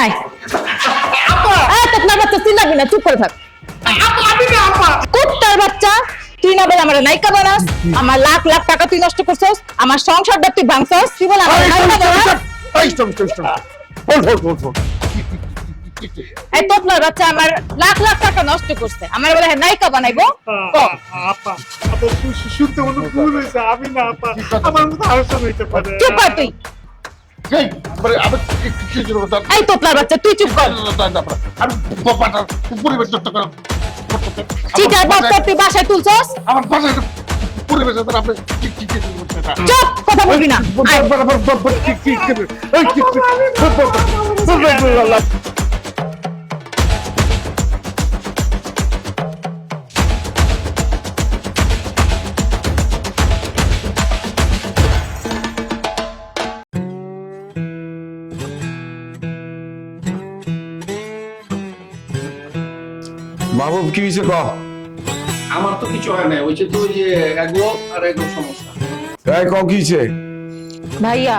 আয় তোর বাচ্চা চিল্লাবি না, চুপ করে থাক। কুত্তার বাচ্চা, তুই না বলে আমার নায়িকা বানাস, আমার লাখ লাখ টাকা তুই নষ্ট করছস, আমার সংসারটা তুই ভাঙছস, তুই বলে আমার নায়িকা বানাস। এই তোতলার বাচ্চা আমার লাখ লাখ টাকা নষ্ট করছে, আমার বলে নায়িকা বানাইবো। শুনতে মনে ভুল হয়েছে, আমি না আপা, আমার মতো আরো হইতে পারে। চুপ কর তুই। এই তোতলার বাচ্চা তুই চুপ কর। পরিবেশ নষ্ট করো। চিটার বাচ্চা তুই বাসায় তুলছস, আমার বাসায় পরিবেশ আপনি চুপ, কথা বলবি না। মাহবুব কি হয়েছে ক? আমার তো কিছু হয় না, ওই যে তো ওই যে এগো আর এগো সমস্যা। এই ক কি হয়েছে? ভাইয়া,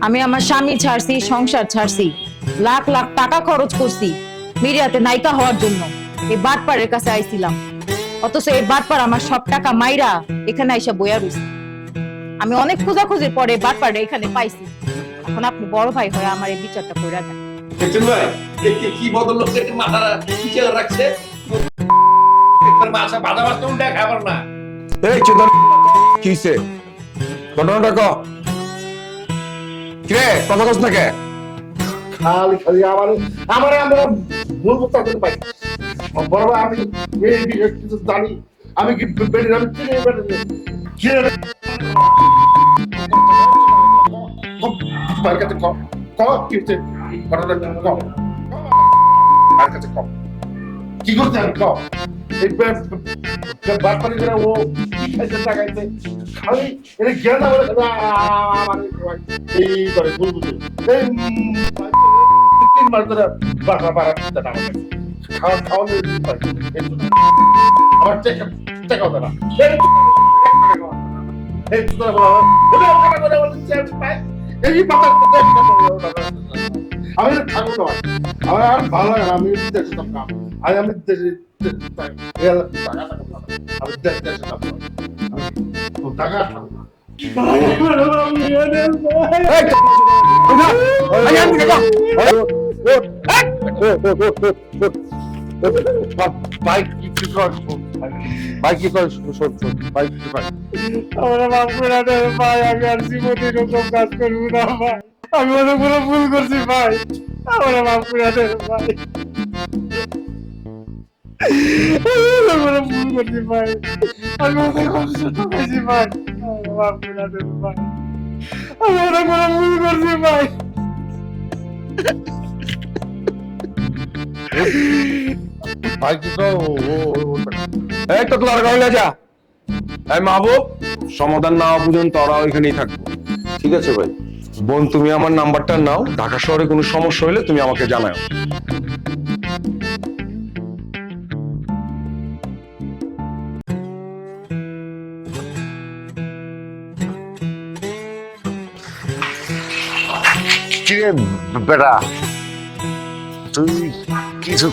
আমি আমার স্বামী ছাড়ছি, সংসার ছাড়ছি, লাখ লাখ টাকা খরচ করছি মিডিয়াতে নায়িকা হওয়ার জন্য। এই বাটপাড়ের কাছে আইছিলাম, অথচ এই বাটপাড় আমার সব টাকা মাইরা এখানে আইসা বইয়া রইছে। আমি অনেক খোঁজাখুঁজির পরে বাটপাড়ে এখানে পাইছি। এখন আপনি বড় ভাই হয়ে আমার এই বিচারটা কইরা দেন। দেখছেন ভাই কি বদল লোককে মাথা নিচে রাখছে, একবার মাথা বাধা বাঁচতে উল্টা খাবার না। এই চোদন কি হয়েছে? ঘটনাটা ক। কিরে কথা কস না কে? খালি খালি আমার আমরা ভুল করতে পাই। বড় ভাই, আমি এই বিষয়ে কিছু জানি। আমি কি বেড়ে আমি চিনি বেড়ে কাছে কম কি কাছে কম কি করতে আমি কম এই বাটপাড়ি করে ও কি খাইছে টাকাইছে খালি এটা জ্ঞান বলে আমার এই করে ভুল বুঝে এই 3 মাস ধরে বাড়া বাড়া দিতে না খাওয়া খাওয়ানো আমার চেক হবে না এই তোরা বলা টাকা করে বলছি পাই এই পাতা আমি থাকবো না, আমার আর ভালো লাগে না। আমি দেশে থাকতাম, আমি দেশে টাকা বাইক কি কর বাইক কি কর বাইক কি ভাই আমার মাফ করে দেন ভাই, আমি আর জীবনে এরকম কাজ করবো না ভাই, আমি অনেক বড় ভুল করছি ভাই, আমার মাফ করে দেন ভাই, অনেক বড় ভুল করছি ভাই, আমি অনেক কষ্ট পাইছি ভাই, আমার মাফ করে দেন ভাই, আমি অনেক বড় ভুল করছি ভাই। ভাই কি তো এই তো তোর গাইলা যা। এই মাহবুব, সমাধান না হওয়া পর্যন্ত তোরা ওইখানেই থাকবো। ঠিক আছে ভাই। বোন, তুমি আমার নাম্বারটা নাও, ঢাকা শহরে কোনো সমস্যা হলে তুমি আমাকে জানাও। কিরে বেটা, তুই কিছু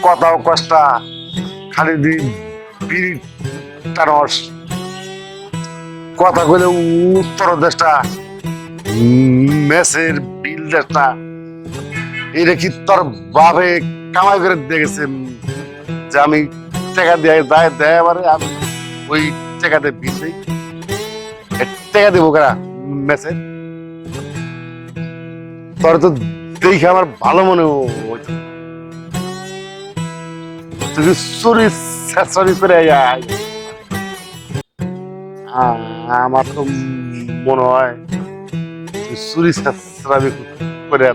কথাও কষ্টা খালি বিড়ি টানস, কথা কইলে উত্তর দেশটা মেসের বিল দেশটা এটা কি তোর বাবে কামাই করে দেখেছে যে আমি টাকা দিয়ে দেয় এবারে আমি ওই টাকাতে বিল দিই, টাকা দেবো কেনা মেসের? তোর তো দেখে আমার ভালো মনে হইতো, তুই চুরি চুরি করে আমার তো মনে হয় তুই চুরি চেষ্টাবি করে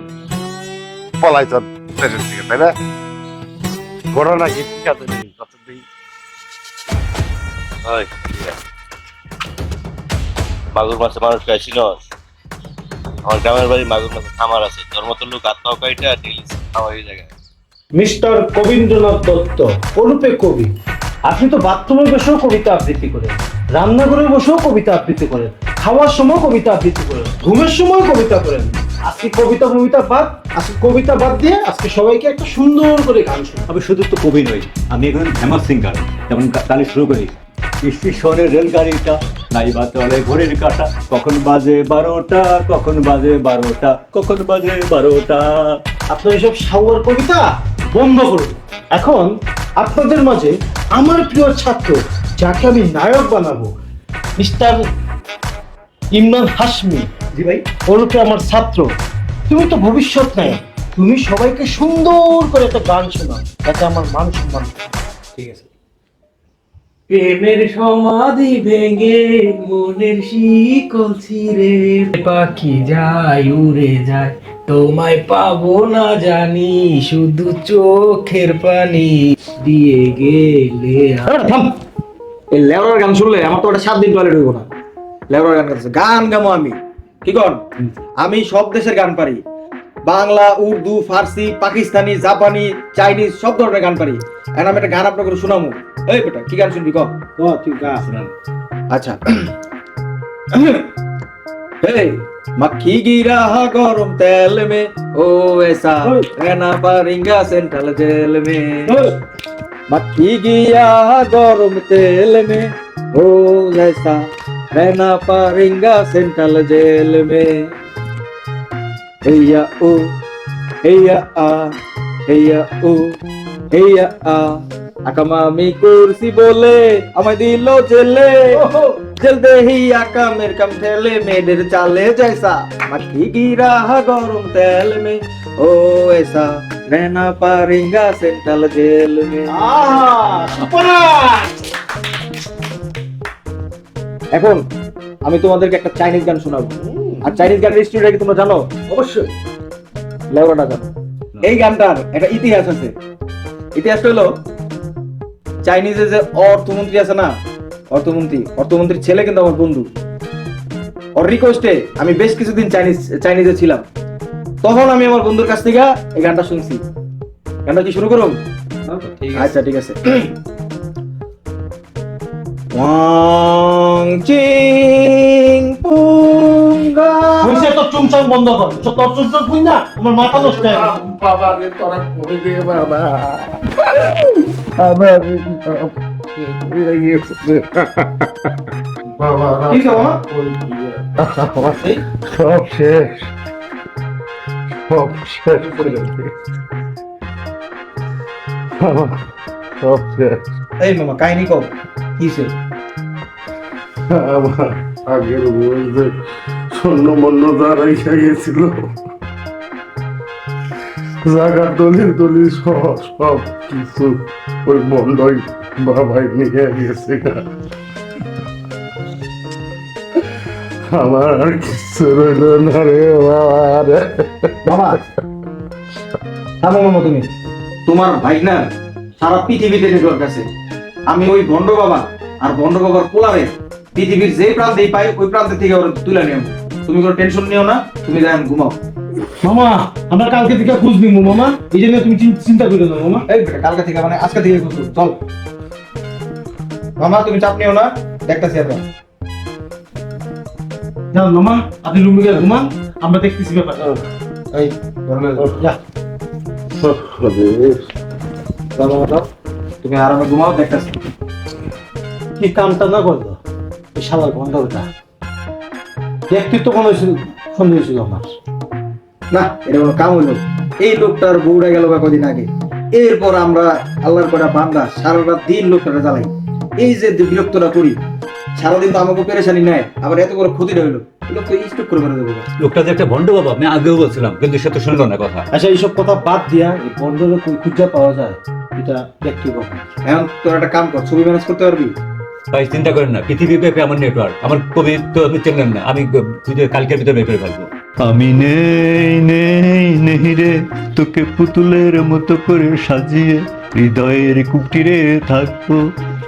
পলাই তোর দেশের থেকে, তাই না? ঘটনা কি ঠিক আছে মাগুর মাছে মানুষ খাইছিল। আমার গ্রামের বাড়ি মাগুর মাছের খামার আছে, তোর মতো লোক আত্মহত্যা ডেইলি খাওয়া এই জায়গায়। মিস্টার কবীন্দ্রনাথ দত্ত অনুপে কবি, আপনি তো বাথরুমে বসেও কবিতা আবৃত্তি করেন, রান্নাঘরে বসেও কবিতা আবৃত্তি করেন, খাওয়ার সময় কবিতা আবৃত্তি করেন, ঘুমের সময় কবিতা করেন। আজকে কবিতা বাদ দিয়ে আজকে সবাইকে একটা সুন্দর করে গান শুনুন। আমি শুধু তো কবি নই, আমি এখন ফেমাস সিঙ্গার। যেমন তাহলে শুরু করি। স্টেশনের রেলগাড়িটা নাইবা চলে ঘড়ির কাঁটা, কখন বাজে 12টা, কখন বাজে 12টা, কখন বাজে 12টা। আপনার এসব শাওয়ার কবিতা বন্ধ করুন। এখন আপনাদের মাঝে আমার প্রিয় ছাত্র, যাকে আমি নায়ক বানাবো, মিস্টার ইমরান হাশমি। জি ভাই। ওরূপে আমার ছাত্র, তুমি তো ভবিষ্যৎ নাই, তুমি সবাইকে সুন্দর করে একটা গান শোনাও, যাতে আমার মান সম্মান থাকে। ঠিক আছে। প্রেমের সমাধি ভেঙে মনের শিকল ছিঁড়ে পাখি যায় উড়ে যায়, তোমায় পাবো না জানি, শুধু চোখের পানি দিয়ে গেলে। থাম, এই লেবরার গান শুনলে আমার তো ওটা 7 দিন টয়লেট হইব না। লেবরার গান গাচ্ছে, গান গামো আমি, কি কর? আমি সব দেশের গান পারি, বাংলা, উর্দু, ফার্সি, পাকিস্তানি, জাপানি, চাইনিজ, সব ধরনের গান পারি। এখন আমি একটা গান আপনাকে শোনাবো। এই বেটা, কি গান শুনবি কর? তুই গা। আচ্ছা। हे मक्खी गिरा गरम तेल में, ओ ऐसा रहना पड़ेगा सेंट्रल जेल में। मक्खी गिया गरम तेल में, ओ ऐसा रहना पड़ेगा सेंट्रल जेल में। हैया ओ हैया आ हैया ओ हैया आ, আকামা আমি করছি বলে আমায় দিল জেলে, জেলতে হি আকামের কাম ঠেলে মেয়েদের চালে জৈসা, মাখি গিরা গরম তেল মে, ও ऐसा रहना पड़ेगा सेंट्रल जेल में। এখন আমি তোমাদেরকে একটা চাইনিজ গান শোনাবো। আর চাইনিজ গানের স্টোরিটা কি তোমরা জানো? অবশ্যই। লেওরাটা জানো? এই গানটার একটা ইতিহাস আছে। ইতিহাসটা হলো, চাইনিজে যে অর্থমন্ত্রী আছে না, অর্থমন্ত্রীর ছেলে কিন্তু আমার বন্ধু। ওর রিকোয়েস্টে আমি বেশ কিছুদিন চাইনিজে ছিলাম। তখন আমি আমার বন্ধুর কাছ থেকে এই গানটা শুনছি। গানটা কি শুরু করুন? আচ্ছা ঠিক আছে। ওয়াং চিং পুঙ্গা। হইছে তো চুমচাম বন্ধ কর। তো তোর চুমচাম কই না, আমার মাথা নষ্ট হয়ে গেল। বাবা রে, তোরা কই দে বাবা। আমার বাবা কি বাবা? সব শেষ, সব শেষ করে গেছে। বাবা, সব শেষ। এই মামা কাহিনী কও, কিসে? আমার আগের বই যে স্বর্ণ মন্য দাঁড়াই গেছিল, জায়গা দলিল সব কিছু ওই বন্ধই বাবাই নিয়ে গেছে। আমার আর কিছু রইল না রে বাবা রে। মামা থামো মামা, তুমি তোমার ভাই না সারা পৃথিবীতে নেটওয়ার্ক আছে। আমি ওই ভণ্ড বাবা আর ভণ্ড বাবার পোলারে পৃথিবীর যে প্রান্তেই পাই ওই প্রান্ত থেকে ওরা তুলে নিও। তুমি কোনো টেনশন নিও না, তুমি যান ঘুমাও। মামা, আমরা কালকে থেকে খোঁজ নিব মামা, এই জন্য তুমি চিন্তা করো না মামা। এই বেটা, কালকে থেকে মানে আজকে থেকে খোঁজ, চল মামা, তুমি চাপ নিও না, দেখতেছি আমরা। যাও মামা, আপনি রুমে গিয়ে ঘুমান, আমরা দেখতেছি ব্যাপার। এই ধর্মের যা। তুমি আরামে ঘুমাও, দেখতেছি। কি কামটা না করলো এই শালার গন্ডালটা, দেখতে তো কোনো সন্দেহ ছিল আমার। না, এটা কোনো কাম হইলো। এই লোকটার বউটা গেল বা কদিন আগে, এরপর আমরা আল্লাহর করা বান্দা সারা রাত দিন লোকটাকে জ্বালাই। এই যে বিরক্তটা করি, সারাদিন তো আমাকে পেরেশানি নেয়, আবার এত বড় ক্ষতিটা হইলো, লোক তো স্টক করে মেরে দেবো। লোকটা যে একটা ভণ্ড বাবা, আমি আগেও বলছিলাম, কিন্তু সে তো শুনলো না কথা। আচ্ছা, এইসব কথা বাদ দিয়া এই বন্ডলে কই খুঁজে পাওয়া যায় এটা দেখতে পাবো। এখন তোর একটা কাম কর, ছবি ম্যানেজ করতে পারবি? ভাই চিন্তা করেন না, পৃথিবী ব্যাপী আমার নেটওয়ার্ক, আমার কবি তো আপনি চেনেন না, আমি খুঁজে কালকের ভিতরে বের করে ফেলবো। আমি নেই নেই নেই রে, তোকে পুতুলের মতো করে সাজিয়ে হৃদয়ের কুটিরে থাকবো।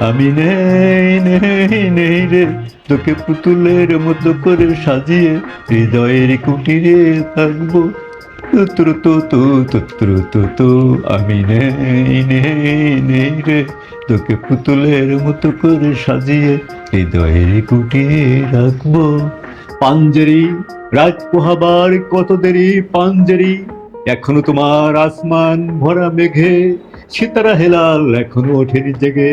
আমি নেই নেই নেই রে, তোকে পুতুলের মতো করে সাজিয়ে হৃদয়ের কুটিরে থাকবো। তো আমি নেই নেই নেই রে, তোকে পুতুলের মতো করে সাজিয়ে হৃদয়ের কুটিরে রাখবো। পাঞ্জেরি রাত পোহাবার কত দেরি পাঞ্জেরি, এখনো তোমার আসমান ভরা মেঘে সিতারা হেলাল এখনো ওঠেনি জেগে,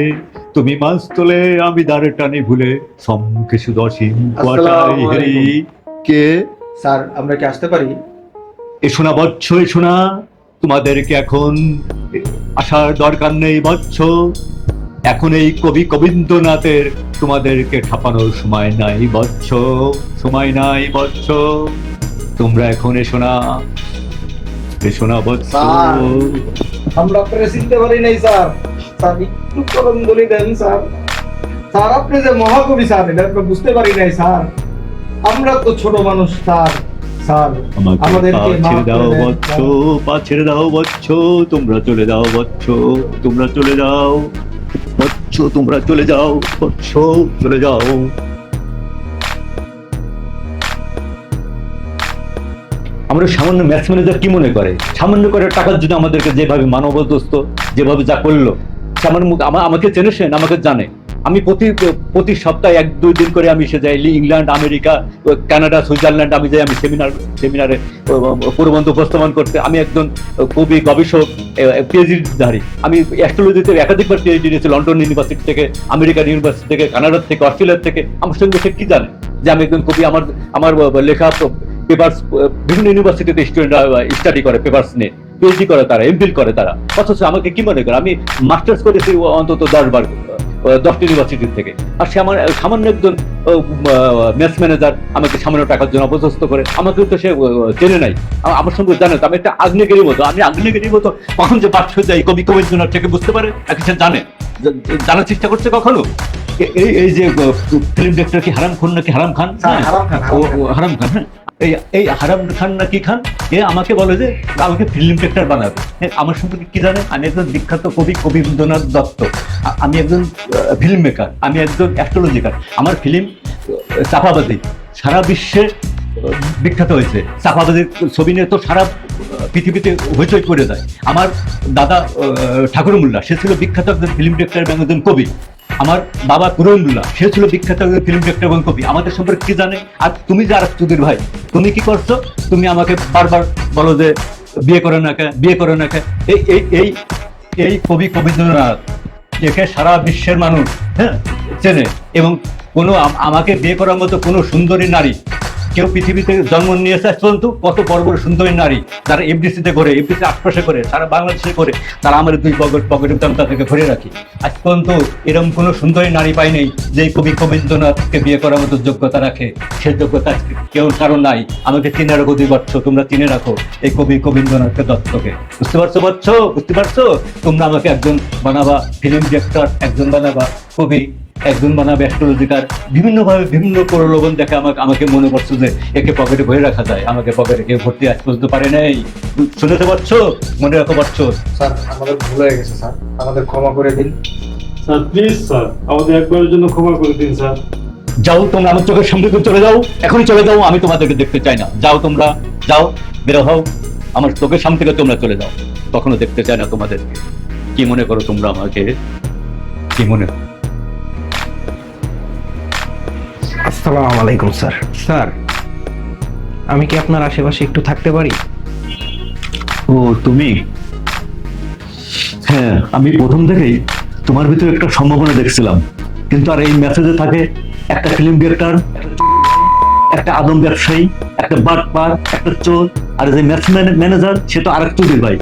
তুমি মাছ তোলে আমি দাঁড়ে টানি ভুলে, সম্মুখে শুধু অসীম কুয়াশায় হেরি। কে? স্যার আমরা কি আসতে পারি? এসো না বচ্ছ, এসো না, তোমাদেরকে এখন আসার দরকার নেই বচ্ছ, এখন এই কবি কবীন্দ্রনাথের তোমাদেরকে ঠাপানোর সময় নাই বচ্ছ, সময় নাই বচ্ছ, তোমরা এখন এসো না, এসো না বচ্ছ। আমরা আপনাকে চিনতে পারি নাই স্যার, স্যার একটু করন্দলি দেন স্যার, স্যার আপনি যে মহাকবি স্যার এটা আমরা বুঝতে পারি নাই স্যার, আমরা তো ছোট মানুষ স্যার, স্যার আমাদেরকে পা ছেড়ে দাও বচ্ছ, পা ছেড়ে দাও বচ্ছ, তোমরা চলে যাও বচ্ছ, তোমরা চলে যাও বচ্ছ, তোমরা চলে যাও বচ্ছ, চলে যাও। আমরা সামান্য ম্যাচ ম্যানেজার কি মনে করে, সামান্য করে টাকার জন্য আমাদেরকে যেভাবে মানবদস্ত যেভাবে যা করলো, আমাকে চেনেছেন, আমাকে জানে, আমি প্রতি সপ্তাহে 1-2 দিন করে আমি সে যাই ইংল্যান্ড, আমেরিকা, কানাডা, সুইজারল্যান্ড, আমি যাই, আমি সেমিনারে প্রবন্ধ উপস্থাপন করতে। আমি একজন কবি, গবেষক, পিএইচডিধারী, আমি অ্যাস্ট্রোলজিতে একাধিকবার পিএইচডি নিয়েছি, লন্ডন ইউনিভার্সিটি থেকে, আমেরিকান ইউনিভার্সিটি থেকে, কানাডা থেকে, অস্ট্রেলিয়া থেকে। আমার সঙ্গে সে কি জানে যে আমি একজন কবি? আমার লেখা পেপার্স বিভিন্ন ইউনিভার্সিটিতে স্টুডেন্টরা স্টাডি করে, পেপার্স নিয়ে পিএইচডি করে তারা, এমফিল করে তারা, অথচ আমাকে কি মনে করে? আমি মাস্টার্স করেছি অন্তত 10 ইউনিভার্সিটি থেকে, আর সে আমার সামান্য একজন ম্যাথ ম্যানেজার আমাকে সামান্য টাকার জন্য অপদস্থ করে। আমাকে তো সে চেনে নাই, আমার সঙ্গে জানে তো আমি একটা আগ্নেয়গিরির মতো, আমি আগ্নেয়গিরির মতো কখন যে বাদ হয়ে যাই কবি কবীন্দ্রনাথ থেকে বুঝতে পারে, এখন সে জানে, জানার চেষ্টা করছে কখনো? এই যে ফিল্ম ডিরেক্টর কি হারাম খান নাকি হারাম খান? হারাম খান, হ্যাঁ, এই হারাম খান নাকি খান, এ আমাকে বলে যে আমাকে ফিল্ম ডিরেক্টর বানাবে। আমার সম্পর্কে কি জানে? আমি একজন বিখ্যাত কবি কবীন্দ্রনাথ দত্ত, আমি একজন ফিল্ম মেকার, আমি একজন অ্যাস্ট্রোলজিকার। আমার ফিল্ম চাপাবাজি সারা বিশ্বে বিখ্যাত হয়েছে, চাপাবাজির ছবি নিয়ে তো সারা পৃথিবীতে হইচই করে যায়। আমার দাদা ঠাকুর মোল্লা, সে ছিল বিখ্যাত একজন ফিল্ম ডিরেক্টর এবং একজন কবি। আমার বাবা কুরুন্দুল্লাহ, সে ছিল বিখ্যাত ফিল্ম ডিরেক্টর এবং কবি। আমাদের সম্পর্কে কি জানে? আর তুমি যে আরেকজনের ভাই, তুমি কি করছো? তুমি আমাকে বারবার বলো যে বিয়ে করে না কে, বিয়ে করে না কে। এই কবি কবীন্দ্রনাথ, একে সারা বিশ্বের মানুষ হ্যাঁ চেনে, এবং কোনো আমাকে বিয়ে করার মতো কোনো সুন্দরী নারী কেউ পৃথিবীতে জন্ম নিয়েছে আজ পর্যন্ত? কত বড় বড় সুন্দরী নারী যারা এফডিসিতে করে, এফডিসি আশপাশে করে, সারা বাংলাদেশে করে, তারা আমার 2 পকেটে আমি তাদেরকে ভরে রাখি। আজ পর্যন্ত এরকম কোনো সুন্দরী নারী পাই নেই যে কবি কবীন্দ্রনাথকে বিয়ে করার মতো যোগ্যতা রাখে। সে যোগ্যতা কেউ কারো নাই। আমাকে চিনে রাখো 2 বছর, তোমরা চিনে রাখো এই কবি কবীন্দ্রনাথকে দত্তকে। বুঝতে পারছো বচ্ছ? বুঝতে পারছো? তোমরা আমাকে একজন বানাবা ফিল্ম ডিরেক্টর, একজন বানাবা কবি, একজন বানাবে অ্যাস্ট্রোলজিকার, বিভিন্নভাবে বিভিন্ন প্রলোভন দেখে আমাকে মনে করছো যে একে পকেটে ভরে রাখা যায়। আমাকে পকেটে কেউ ভর্তি আজ পর্যন্ত পারে নাই। শুনতে পারছো? মনে রাখো পারছো? স্যার আমাদের ভুল হয়ে গেছে স্যার, আমাদের ক্ষমা করে দিন স্যার, প্লিজ স্যার আমাদের একবারের জন্য ক্ষমা করে দিন স্যার। যাও তোমরা, আমার চোখের সামনে চলে যাও, এখনই চলে যাও, আমি তোমাদেরকে দেখতে চাই না। যাও তোমরা, যাও, বেরো হও, আমার চোখের সামনে থেকে তোমরা চলে যাও, কখনো দেখতে চাই না তোমাদেরকে। কি মনে করো তোমরা আমাকে? কি মনে? আসসালামু আলাইকুম স্যার। স্যার আমি কি আপনার আশেপাশে একটু থাকতে পারি? ও তুমি? হ্যাঁ, আমি প্রথম থেকেই তোমার ভিতরে একটা সম্ভাবনা দেখছিলাম, কিন্তু আর এই মেসেজে থাকে একটা ফিল্ম ডিরেক্টর, একটা আদম ব্যবসায়ী, একটা বাটপার, একটা চোর, আর যে ম্যানেজার সে তো আরেক চুরির ভাই।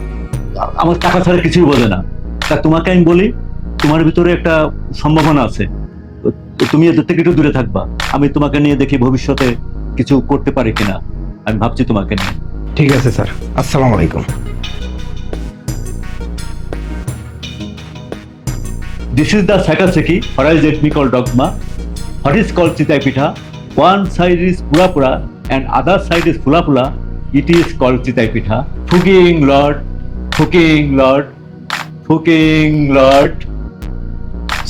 আমার টাকা ছাড়া কিছুই বোঝে না। তা তোমাকে আমি বলি, তোমার ভিতরে একটা সম্ভাবনা আছে, তুমি এদের থেকে একটু দূরে থাকবা। আমি তোমাকে নিয়ে দেখি ভবিষ্যতে কিছু করতে পারি কিনা, আমি ভাবছি তোমাকে নিয়ে। ঠিক আছে স্যার, আসসালামু আলাইকুম। This is the Sakaseki, or as it be called dogma. What is called Chitai Pitha? One side is Pura Pura and other side is Pula Pula. It is called Chitai Pitha. Fucking Lord, fucking Lord, fucking Lord.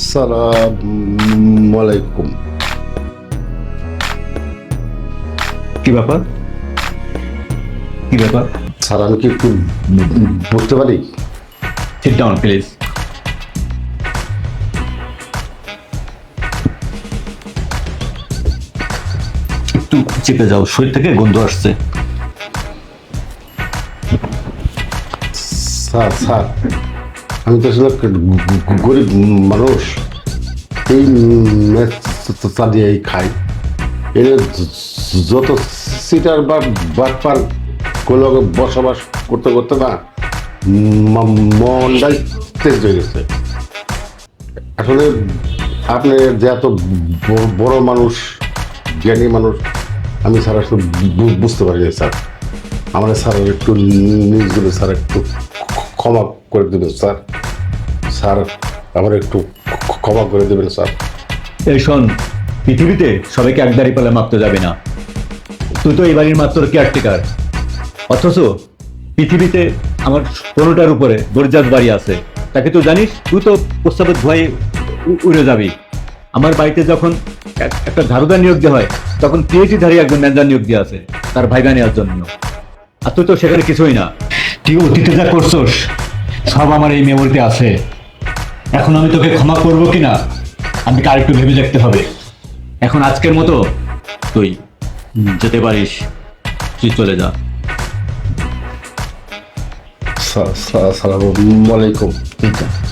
আসসালামু আলাইকুম। কি ব্যাপার? কি ব্যাপার? Sir আমি কি একটু বুঝতে পারি? Sit down, please. একটু চেপে যাও, শরীর থেকে গন্ধ আসছে। স্যার স্যার আমি তো আসলে গরিব মানুষ, এই মেচা দিয়ে খাই। এর যত সিটার বা বাটপার গুলো বসবাস করতে করতে না মনটাই তেজ হয়ে গেছে। আসলে আপনি যে এত বড় মানুষ, জ্ঞানী মানুষ, আমি স্যার আসলে বুঝতে পারি না স্যার। আমার স্যার একটু নিউজগুলো স্যার একটু ক্ষমা করে দেবেন স্যার। স্যার আমার একটু ক্ষমা করে দেবেন স্যার। এই শোন, পৃথিবীতে সবাইকে এক দাঁড়ি পালে মাপতে যাবে না। তুই তো এই বাড়ির মাত্র কেয়ারটেকার, অথচ পৃথিবীতে আমার 15টার উপরে দরজাত বাড়ি আছে। তাকে তুই জানিস, তুই তো প্রস্তাবের ভয়ে উড়ে যাবি। আমার বাড়িতে যখন একটা ঝাড়ুদার নিয়োগ দেওয়া হয়, তখন পিএইচডি ধারী একজন ম্যানেজার নিয়োগ দেওয়া আছে তার ভাইবা নেওয়ার জন্য। আর তুই তো সেখানে কিছুই না। তুই অতীতে যা করছোস সব আমার এই মেমোরিতে আছে। এখন আমি তোকে ক্ষমা করবো কিনা আমি আর একটু ভেবে দেখতে হবে। এখন আজকের মতো তুই যেতে পারিস, তুই চলে যা। সালামু আলাইকুম। ঠিক আছে।